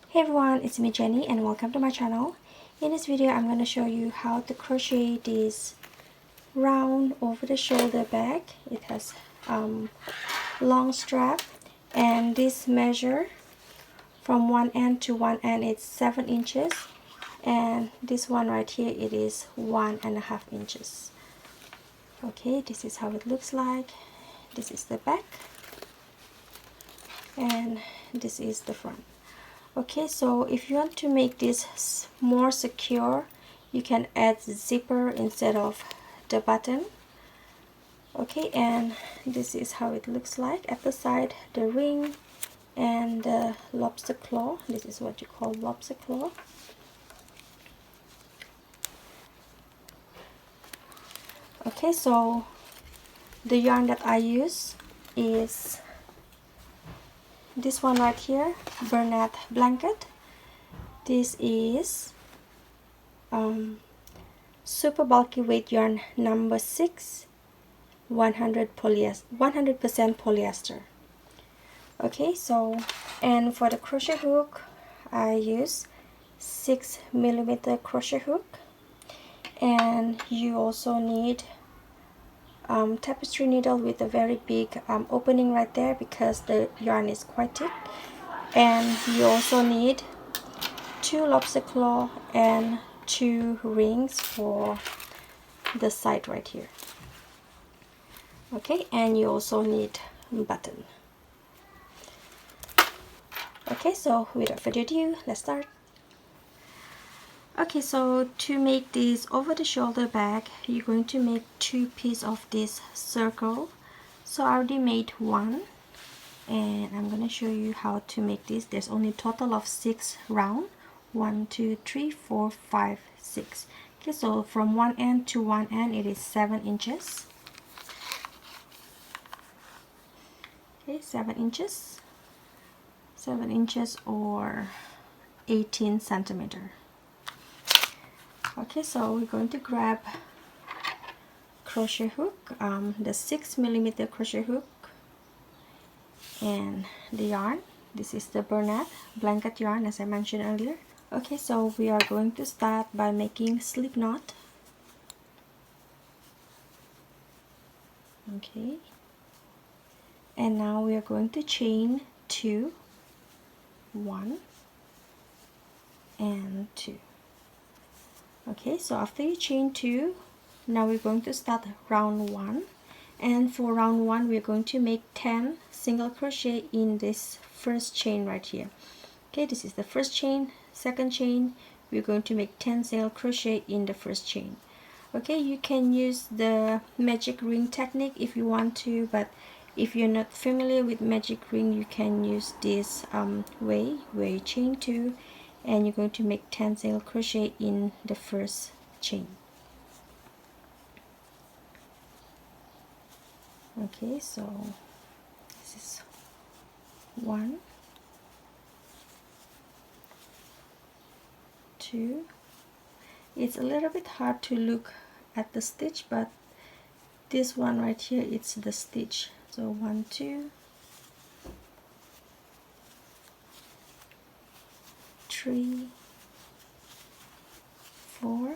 Hey everyone, it's me Jenny and welcome to my channel. In this video I'm going to show you how to crochet this round over the shoulder bag. It has long strap, and this measure from one end to one end it's 7 inches, and this one right here it is 1.5 inches. Okay, this is how it looks like. This is the back and this is the front. Okay, so if you want to make this more secure, you can add zipper instead of the button. Okay, and this is how it looks like at the side, the ring and the lobster claw. This is what you call lobster claw. Okay, so the yarn that I use is this one right here, Bernat blanket. This is super bulky weight yarn number 6, 100% polyester. Okay, so and for the crochet hook I use 6mm crochet hook, and you also need tapestry needle with a very big opening right there because the yarn is quite thick, and you also need 2 lobster claw and 2 rings for the side right here. Okay, and you also need button. Okay, so without further ado, let's start. Okay, so to make this over the shoulder bag, you're going to make 2 pieces of this circle. So I already made one, and I'm going to show you how to make this. There's only a total of 6 round. 1, 2, 3, 4, 5, 6. Okay, so from one end to one end it is 7 inches. Okay, 7 inches. 7 inches or 18 centimeter. Okay, so we're going to grab crochet hook, the 6mm crochet hook, and the yarn. This is the Bernat blanket yarn, as I mentioned earlier. Okay, so we are going to start by making slip knot. Okay, and now we are going to chain 2, 1 and 2. Okay, so after you chain 2, now we're going to start round 1, and for round 1 we're going to make 10 single crochet in this first chain right here. Okay, this is the first chain. Second chain, we're going to make 10 single crochet in the first chain. Okay, you can use the magic ring technique if you want to, but if you're not familiar with magic ring, you can use this way where you chain 2 and you're going to make 10 single crochet in the first chain. Okay, so this is 1, 2. It's a little bit hard to look at the stitch, but this one right here, it's the stitch. So 1, 2, 3, 4,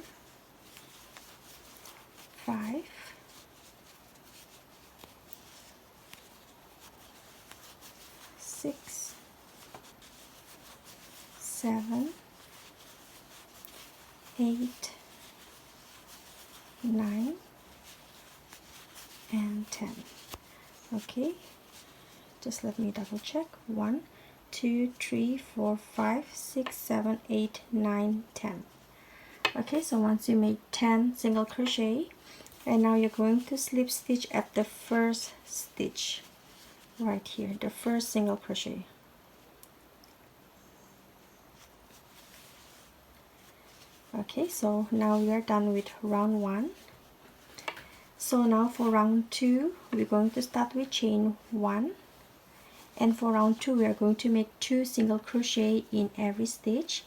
5, 6, 7, 8, 9 and 10. Okay, just let me double check. 1, 2, 3, 4, 5, 6, 7, 8, 9, 10. Okay, so once you make 10 single crochet, and now you're going to slip stitch at the first stitch right here, the first single crochet. Okay, so now we are done with round 1. So now for round 2, we're going to start with chain 1, and for round 2 we are going to make 2 single crochet in every stitch.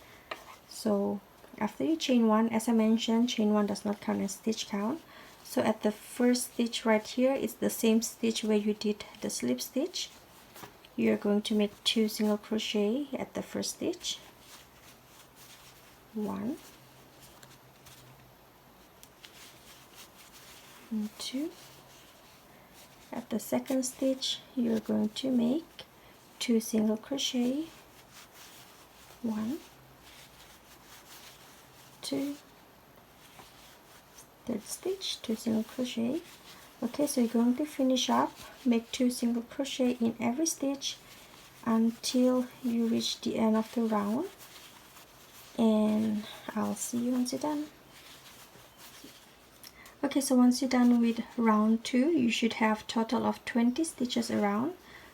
So after you chain 1, as I mentioned, chain 1 does not count as stitch count. So at the first stitch right here, it's the same stitch where you did the slip stitch. You're going to make 2 single crochet at the first stitch. 1 and 2. At the second stitch, you're going to make 2 single crochet. 1, 2. Third stitch, 2 single crochet. Okay, so you're going to finish up, make 2 single crochet in every stitch until you reach the end of the round, and I'll see you once you're done. Okay, so once you're done with round 2, you should have total of 20 stitches around.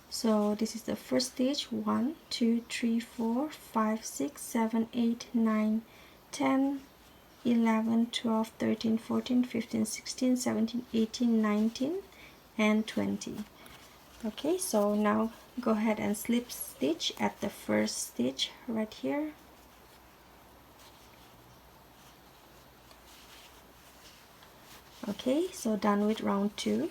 So this is the first stitch, 1, 2, 3, 4, 5, 6, 7, 8, 9, 10, 11, 12, 13, 14, 15, 16, 17, 18, 19, and 20. Okay, so now go ahead and slip stitch at the first stitch right here. Okay, so done with round 2.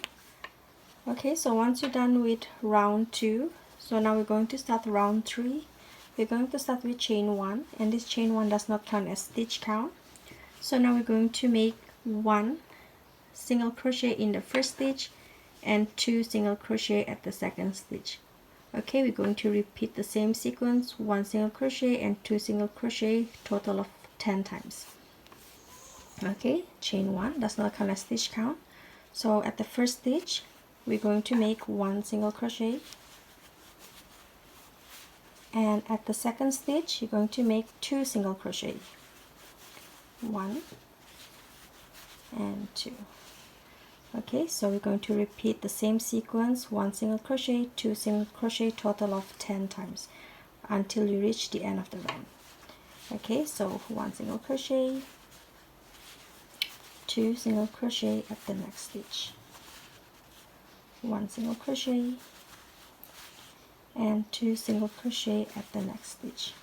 Okay, so once you're done with round 2, so now we're going to start round 3. We're going to start with chain 1, and this chain 1 does not count as stitch count. So now we're going to make 1 single crochet in the first stitch and 2 single crochet at the second stitch. Okay, we're going to repeat the same sequence, 1 single crochet and 2 single crochet, total of 10 times. Okay, chain 1 does not count as stitch count. So at the first stitch, we're going to make 1 single crochet, and at the second stitch, you're going to make 2 single crochet. 1 and 2. Okay, so we're going to repeat the same sequence, 1 single crochet, 2 single crochet, total of 10 times until you reach the end of the round. Okay, so 1 single crochet, 2 single crochet at the next stitch, 1 single crochet, and 2 single crochet at the next stitch.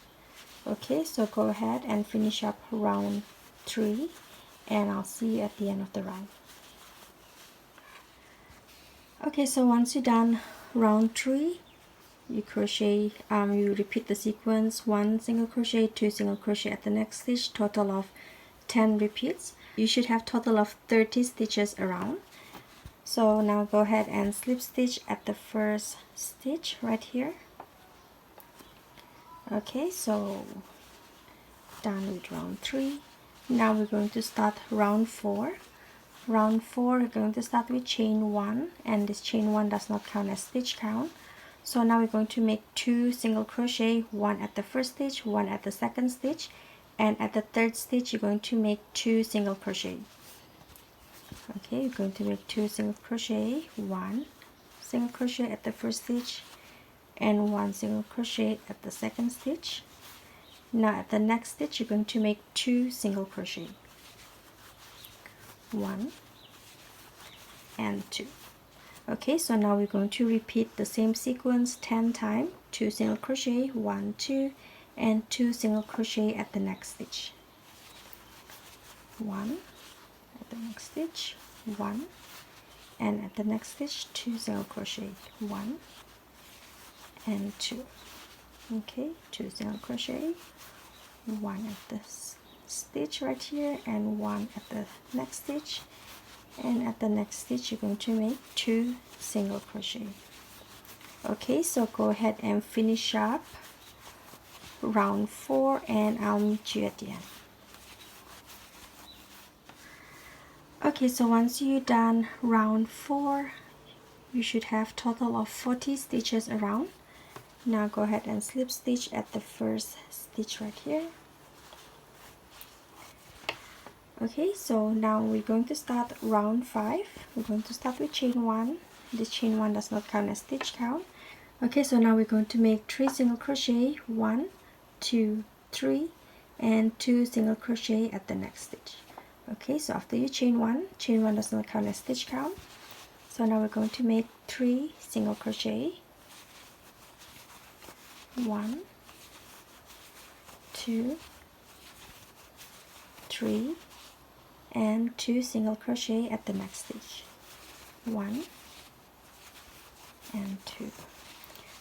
Okay, so go ahead and finish up round 3, and I'll see you at the end of the round. Okay, so once you're done round 3, you crochet, you repeat the sequence, 1 single crochet, 2 single crochet at the next stitch, total of 10 repeats. You should have total of 30 stitches around. So now go ahead and slip stitch at the first stitch right here. Okay, so done with round 3. Now we're going to start round 4. Round 4, we're going to start with chain 1, and this chain 1 does not count as stitch count. So now we're going to make 2 single crochet, 1 at the first stitch, 1 at the second stitch, and at the third stitch you're going to make 2 single crochet. Okay, you're going to make 2 single crochet, 1 single crochet at the first stitch, and 1 single crochet at the second stitch. Now at the next stitch you're going to make 2 single crochet, 1 and 2. Okay, so now we're going to repeat the same sequence 10 times, 2 single crochet, 1, 2, and 2 single crochet at the next stitch, 1 at the next stitch, 1, and at the next stitch 2 single crochet, 1 and 2. Okay, 2 single crochet, 1 at this stitch right here, and 1 at the next stitch, and at the next stitch you're going to make 2 single crochet. Okay, so go ahead and finish up round 4, and I'll meet you at the end. Okay, so once you're done round 4, you should have total of 40 stitches around. Now go ahead and slip stitch at the first stitch right here. Okay, so now we're going to start round 5. We're going to start with chain 1. This chain 1 does not count as stitch count. Okay, so now we're going to make 3 single crochet, 1, 2, 3, and 2 single crochet at the next stitch. Okay, so after you chain 1 does not count as stitch count. So now we're going to make 3 single crochet, 1, 2, 3, and 2 single crochet at the next stitch, 1 and 2.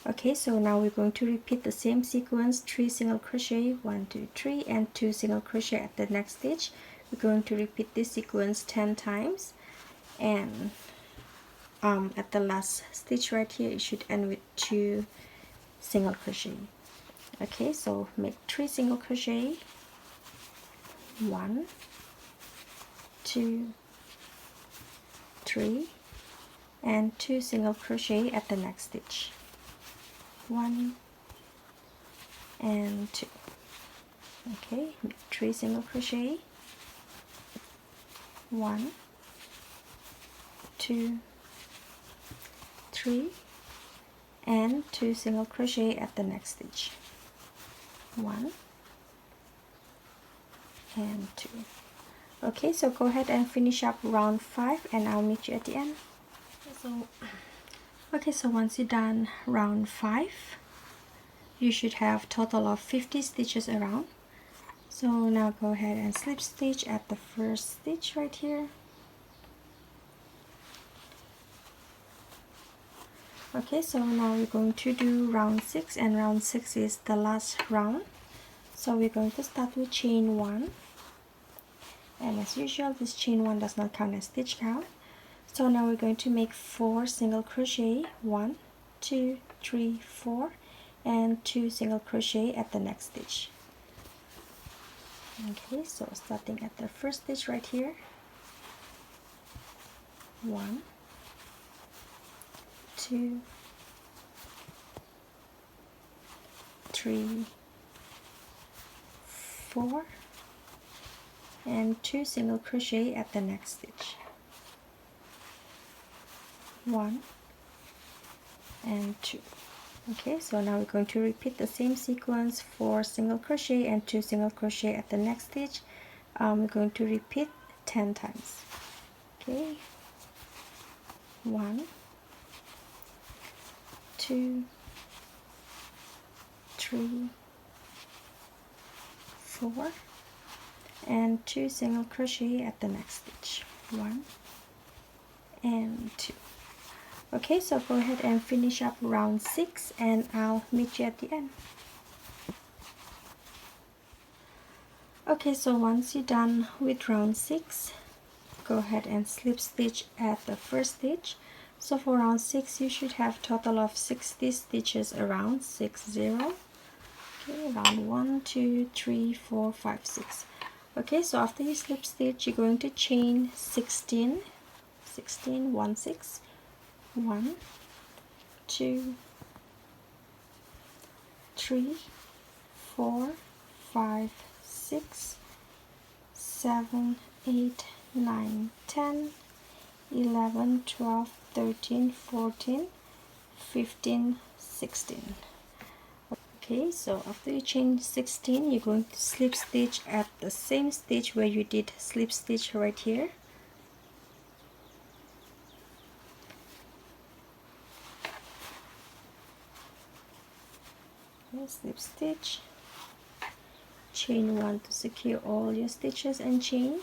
Okay, so now we're going to repeat the same sequence, 3 single crochet, 1, 2, 3, and 2 single crochet at the next stitch. We're going to repeat this sequence 10 times, and at the last stitch right here, it should end with 2 single crochet. Okay, so make 3 single crochet, 1, 2, 3, and 2 single crochet at the next stitch, 1 and 2. Okay, make 3 single crochet, 1, 2, 3, and 2 single crochet at the next stitch, 1 and 2. Okay, so go ahead and finish up round 5 and I'll meet you at the end. So once you're done round 5, you should have total of 50 stitches around. So now go ahead and slip stitch at the first stitch right here. Okay, so now we're going to do round 6, and round 6 is the last round. So we're going to start with chain 1. And as usual, this chain 1 does not count as stitch count. So now we're going to make 4 single crochet, 1, 2, 3, 4, and 2 single crochet at the next stitch. Okay, so starting at the first stitch right here, 1, 2, 3, 4, and 2 single crochet at the next stitch, 1 and 2. Okay, so now we're going to repeat the same sequence, 4 single crochet and 2 single crochet at the next stitch. We're going to repeat 10 times. Okay, 1, 2, 3, 4, and 2 single crochet at the next stitch, 1 and 2. Okay, so go ahead and finish up round 6 and I'll meet you at the end. Okay, so once you're done with round 6, go ahead and slip stitch at the first stitch. So for round 6, you should have total of 60 stitches around, 60. Okay, round 1, 2, 3, 4, 5, 6. Okay, so after you slip stitch, you're going to chain 16, 1, 6, 1, 2, 3, 4, 5, 6, 7, 8, 9, 10, 11, 12, 13, 14, 15, 16. Okay, so after you chain 16, you're going to slip stitch at the same stitch where you did slip stitch right here. Okay, slip stitch, chain 1 to secure all your stitches and chain,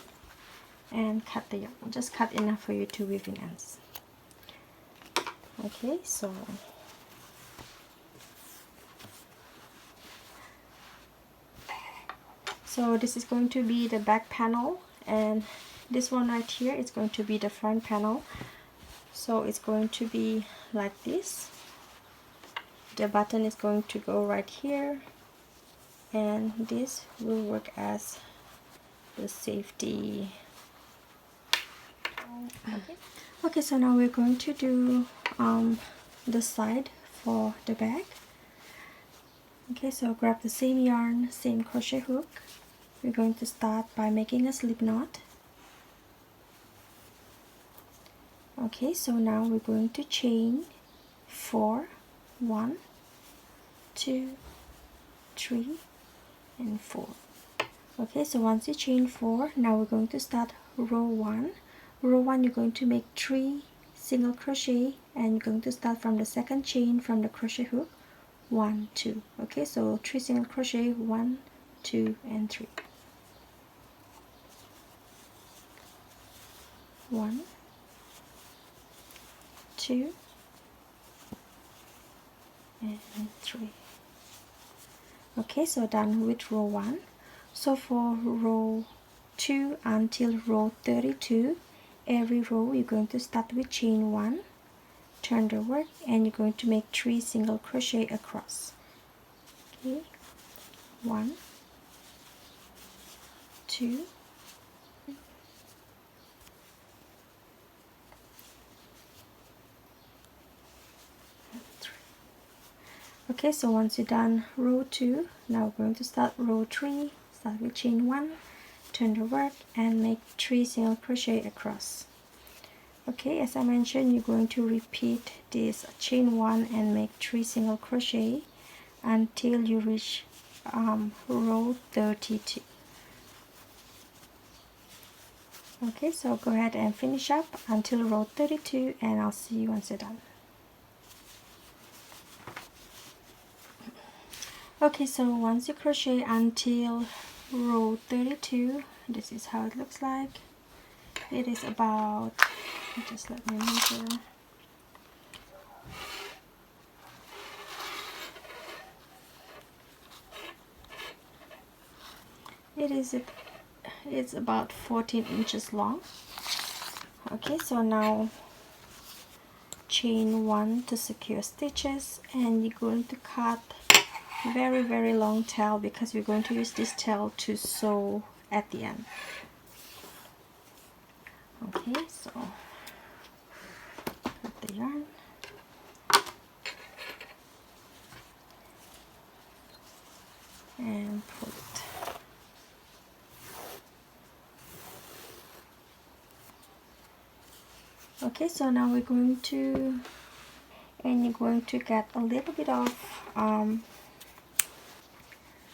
and cut the yarn. Just cut enough for you to weave in ends. Okay, so this is going to be the back panel, and this one right here is going to be the front panel. So it's going to be like this. The button is going to go right here, and this will work as the safety. Okay, so now we're going to do the side for the back. Okay, so grab the same yarn, same crochet hook. We're going to start by making a slip knot. Okay, so now we're going to chain 4, 1, 2, 3 and 4. Okay, so once you chain 4, now we're going to start row 1. Row 1, you're going to make 3 single crochet, and you're going to start from the second chain from the crochet hook, 1, 2. Okay, so 3 single crochet, 1, 2 and 3. 1, 2 and 3. Okay, so done with row 1. So for row 2 until row 32, every row you're going to start with chain 1, turn the work, and you're going to make 3 single crochet across. Okay, 1, 2, and 3. Okay, so once you're done row 2, now we're going to start row 3. Start with chain 1, turn the work, and make 3 single crochet across. Okay, as I mentioned, you're going to repeat this chain 1 and make 3 single crochet until you reach row 32. Okay, so go ahead and finish up until row 32, and I'll see you once you're done. Okay, so once you crochet until row 32, this is how it looks like. It is about, just let me measure. It's about 14 inches long. Okay, so now chain 1 to secure stitches, and you're going to cut very long tail because we're going to use this tail to sew at the end. Okay, so cut the yarn and pull it. Okay, so now we're going to, and you're going to get a little bit of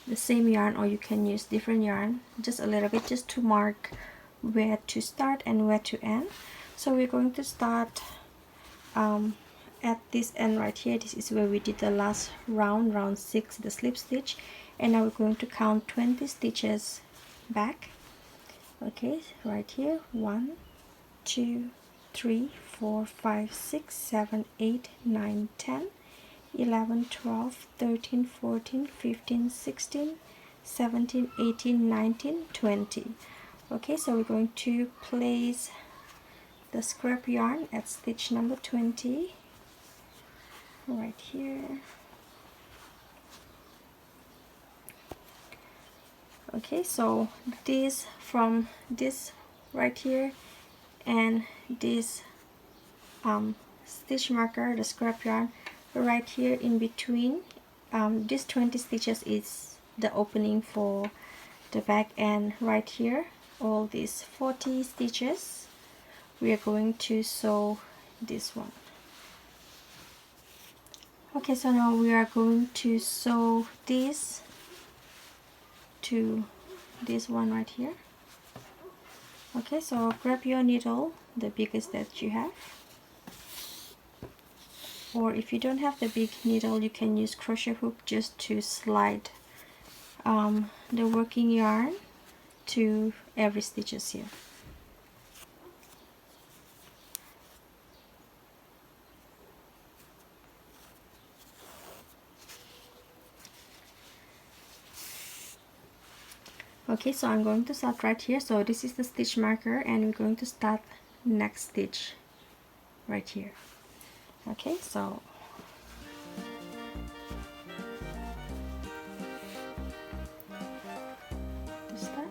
the same yarn, or you can use different yarn, just a little bit, just to mark where to start and where to end. So we're going to start at this end right here. This is where we did the last round 6, the slip stitch, and now we're going to count 20 stitches back. Okay, right here, 1, 2, 3, 4, 5, 6, 7, 8, 9, 10, 11, 12, 13, 14, 15, 16, 17, 18, 19, 20. Okay, so we're going to place the scrap yarn at stitch number 20 right here. Okay, so this, from this right here and this stitch marker, the scrap yarn right here in between, this 20 stitches is the opening for the back, and right here, all these 40 stitches, we are going to sew this one. Okay, so now we are going to sew this to this one right here. Okay, so grab your needle, the biggest that you have, or if you don't have the big needle, you can use crochet hook just to slide the working yarn to every stitches here. Okay, so I'm going to start right here. So this is the stitch marker, and we're going to start next stitch right here. Okay, so to start,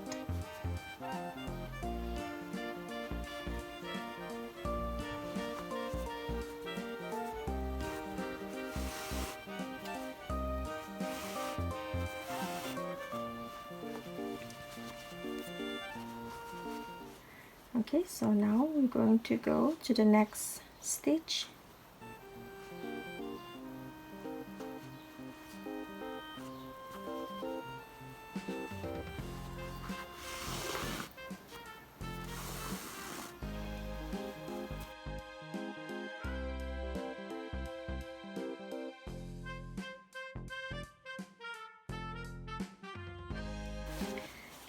Okay, so now I'm going to go to the next stitch.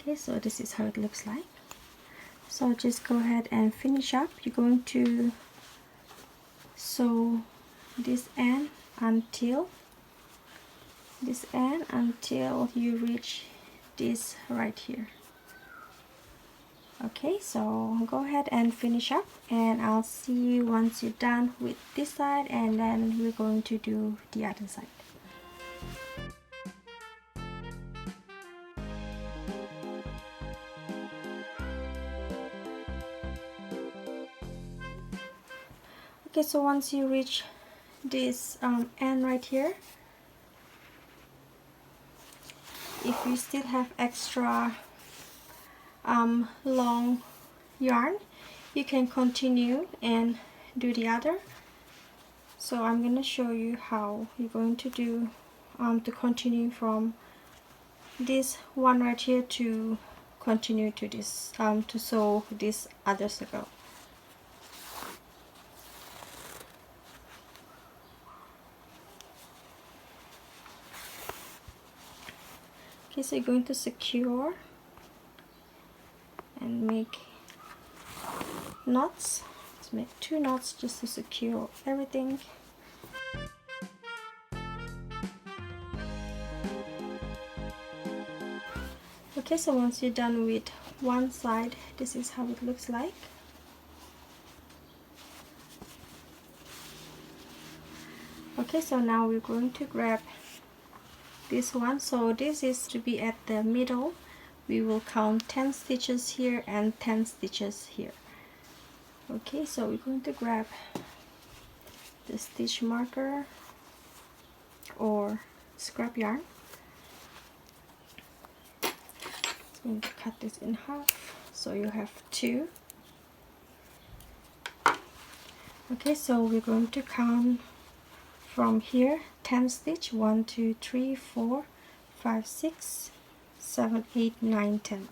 Okay, so this is how it looks like. So just go ahead and finish up. You're going to sew this end until you reach this right here. Okay, so go ahead and finish up, and I'll see you once you're done with this side, and then we're going to do the other side. Okay, so once you reach this end right here, if you still have extra long yarn, you can continue and do the other. So I'm going to show you how you're going to do to continue from this one right here to continue to this to sew this other circle. Okay, so you're going to secure and make knots. Let's make 2 knots just to secure everything. Okay, so once you're done with one side, this is how it looks like. Okay, so now we're going to grab this one. So this is to be at the middle. We will count 10 stitches here and 10 stitches here. Okay, so we're going to grab the stitch marker or scrap yarn. I'm going to cut this in half, so you have 2. Okay, so we're going to count from here 10 stitch. 1 2 3 4 5 6 7 8 9 10.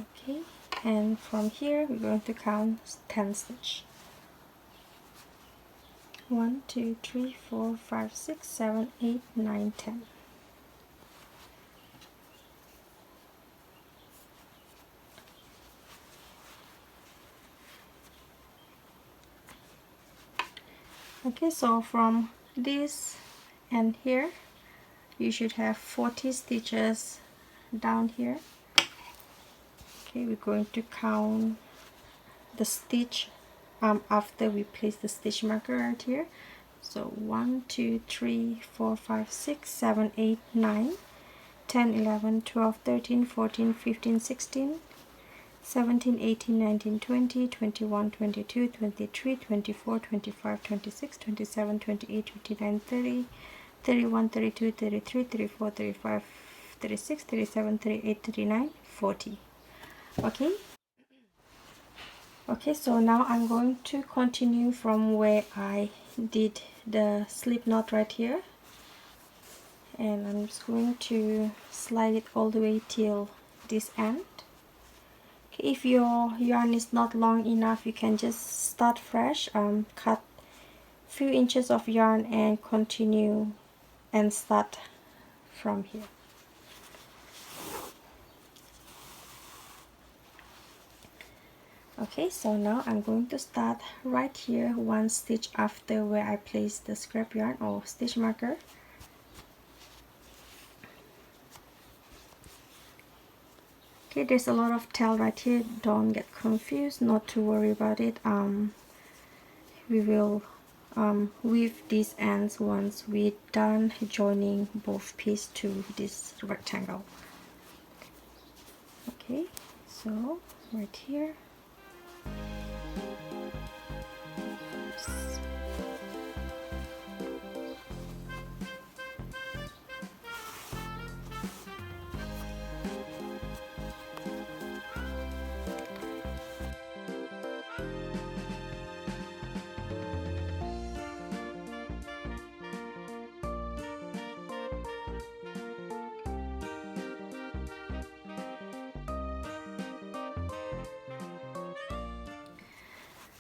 Okay, and from here we're going to count 10 stitch. 1 2 3 4 5 6 7 8 9 10. Okay, so from this and here you should have 40 stitches down here. Okay, we're going to count the stitch after we place the stitch marker right here. So 1 2 3 4 5 6 7 8 9 10 11 12 13 14 15 16 17 18 19 20 21 22 23 24 25 26 27 28 29 30 31 32 33 34 35 36 37 38 39 40. Okay, so now I'm going to continue from where I did the slip knot right here, and I'm just going to slide it all the way till this end. Okay, if your yarn is not long enough, you can just start fresh, cut few inches of yarn and continue and start from here. Okay, so now I'm going to start right here, 1 stitch after where I placed the scrap yarn or stitch marker. Okay, there's a lot of tail right here, don't get confused, not to worry about it. We will weave these ends once we're done joining both pieces to this rectangle. Okay, so right here.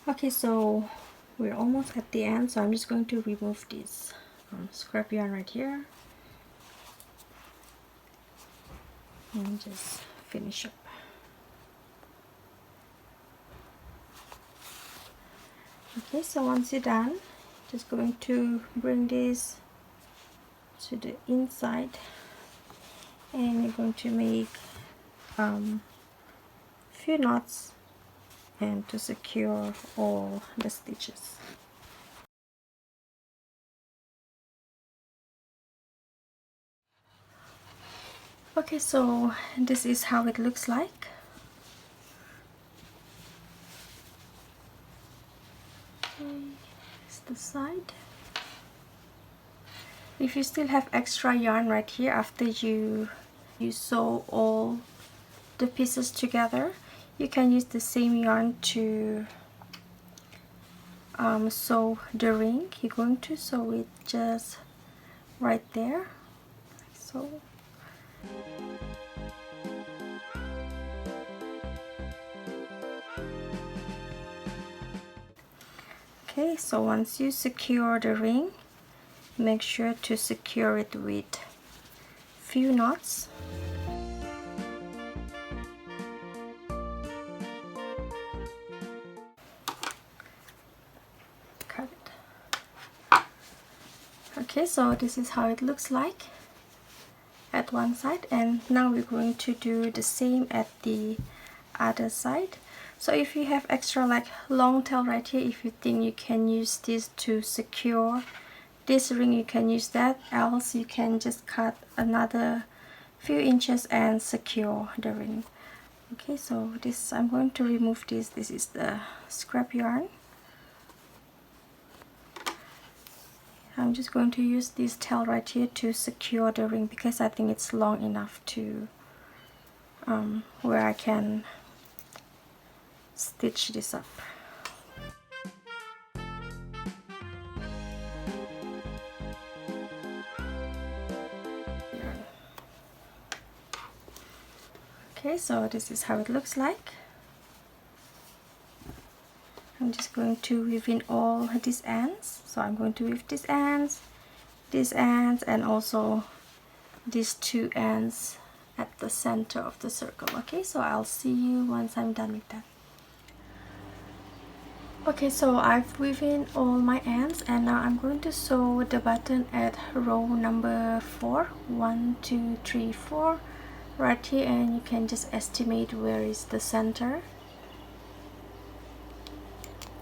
Okay, so we're almost at the end, so I'm just going to remove this scrap yarn right here and just finish up. Okay, so once you're done, just going to bring this to the inside, and you're going to make few knots and to secure all the stitches. Okay, so this is how it looks like. Okay, it's the side. If you still have extra yarn right here after you sew all the pieces together, you can use the same yarn to sew the ring. You're going to sew it just right there. So okay, so once you secure the ring, make sure to secure it with few knots. Cut it. Okay, so this is how it looks like at one side, and now we're going to do the same at the other side. So if you have extra like long tail right here, if you think you can use this to secure this ring, you can use that, else you can just cut another few inches and secure the ring. Okay, so this, I'm going to remove this. This is the scrap yarn. I'm just going to use this tail right here to secure the ring because I think it's long enough to where I can stitch this up. Okay, so this is how it looks like. I'm just going to weave in all these ends. So I'm going to weave these ends, and also these two ends at the center of the circle. Okay, so I'll see you once I'm done with that. Okay, so I've weaved in all my ends, and now I'm going to sew the button at row number 4. 1, 2, 3, 4 right here, and you can just estimate where is the center.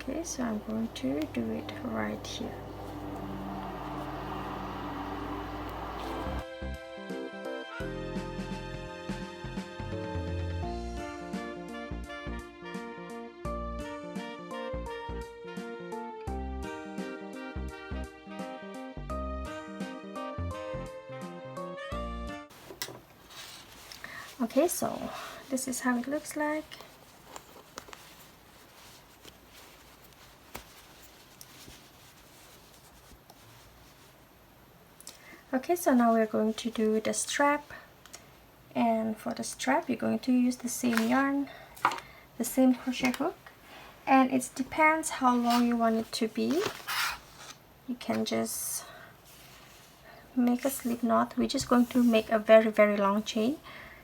Okay, so I'm going to do it right here. Okay, so this is how it looks like. Okay, so now we're going to do the strap, and for the strap you're going to use the same yarn, the same crochet hook, and it depends how long you want it to be. You can just make a slip knot. We're just going to make a very long chain,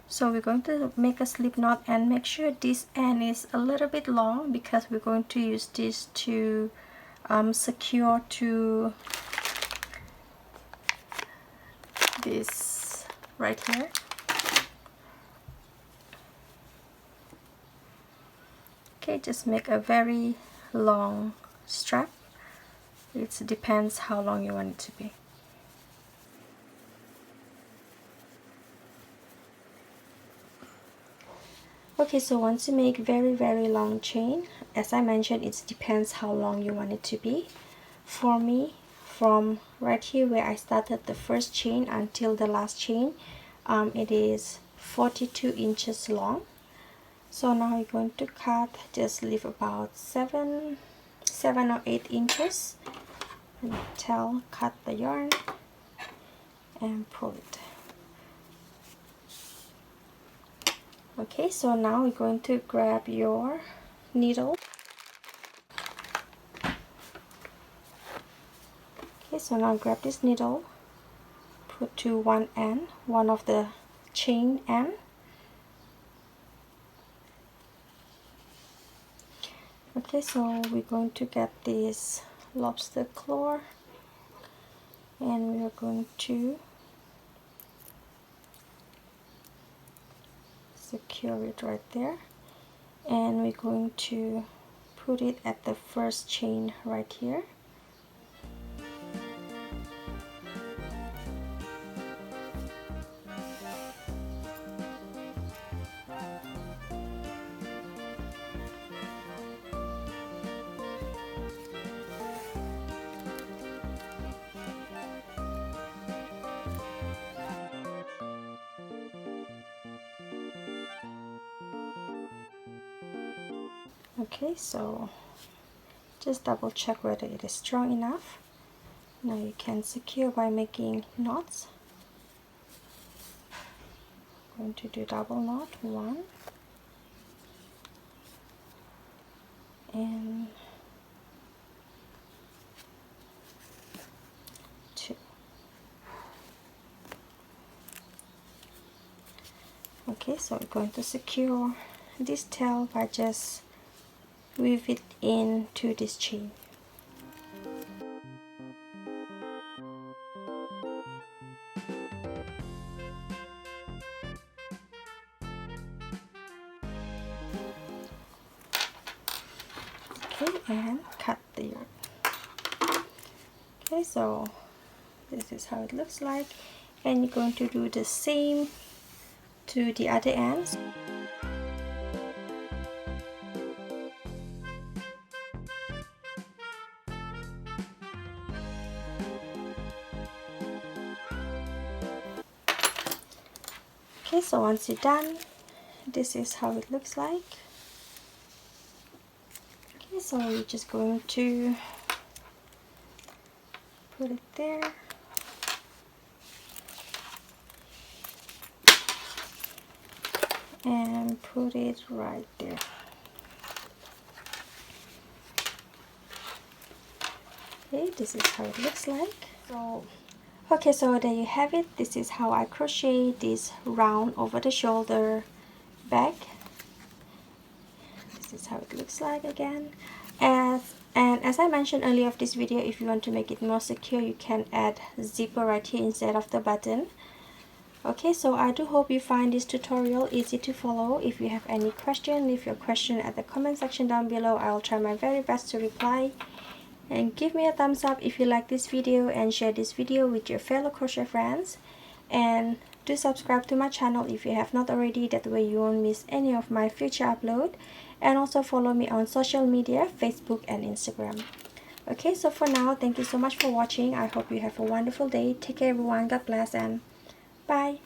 so we're going to make a slip knot and make sure this end is a little bit long because we're going to use this to secure to this right here. Okay, just make a very long strap. It depends how long you want it to be. Okay, so once you make very long chain, as I mentioned, it depends how long you want it to be. For me, from right here where I started the first chain until the last chain, it is 42 inches long. So now you're going to cut, just leave about 7 or 8 inches, and cut the yarn and pull it. Okay, so now we're going to grab your needle. so now grab this needle, put to one end, one of the chain end. Okay, so we're going to get this lobster claw and we are going to secure it right there, and we're going to put it at the first chain right here. Okay, so just double check whether it is strong enough. Now you can secure by making knots. I'm going to do double knot, 1 and 2. Okay, so we're going to secure this tail by just weave it into this chain. Okay, and cut the yarn. Okay, so this is how it looks like, and you're going to do the same to the other ends. Okay, so once you're done, this is how it looks like. Okay, so we're just going to put it there. And put it right there. Okay, this is how it looks like. So okay, so there you have it. This is how I crochet this round over the shoulder bag. This is how it looks like again. And as I mentioned earlier of this video, if you want to make it more secure, you can add zipper right here instead of the button. Okay, so I do hope you find this tutorial easy to follow. If you have any question, leave your question at the comment section down below. I will try my very best to reply. And give me a thumbs up if you like this video, and share this video with your fellow crochet friends. And do subscribe to my channel if you have not already, that way you won't miss any of my future upload. And also follow me on social media, Facebook and Instagram. Okay, so for now, thank you so much for watching. I hope you have a wonderful day. Take care everyone, God bless, and bye.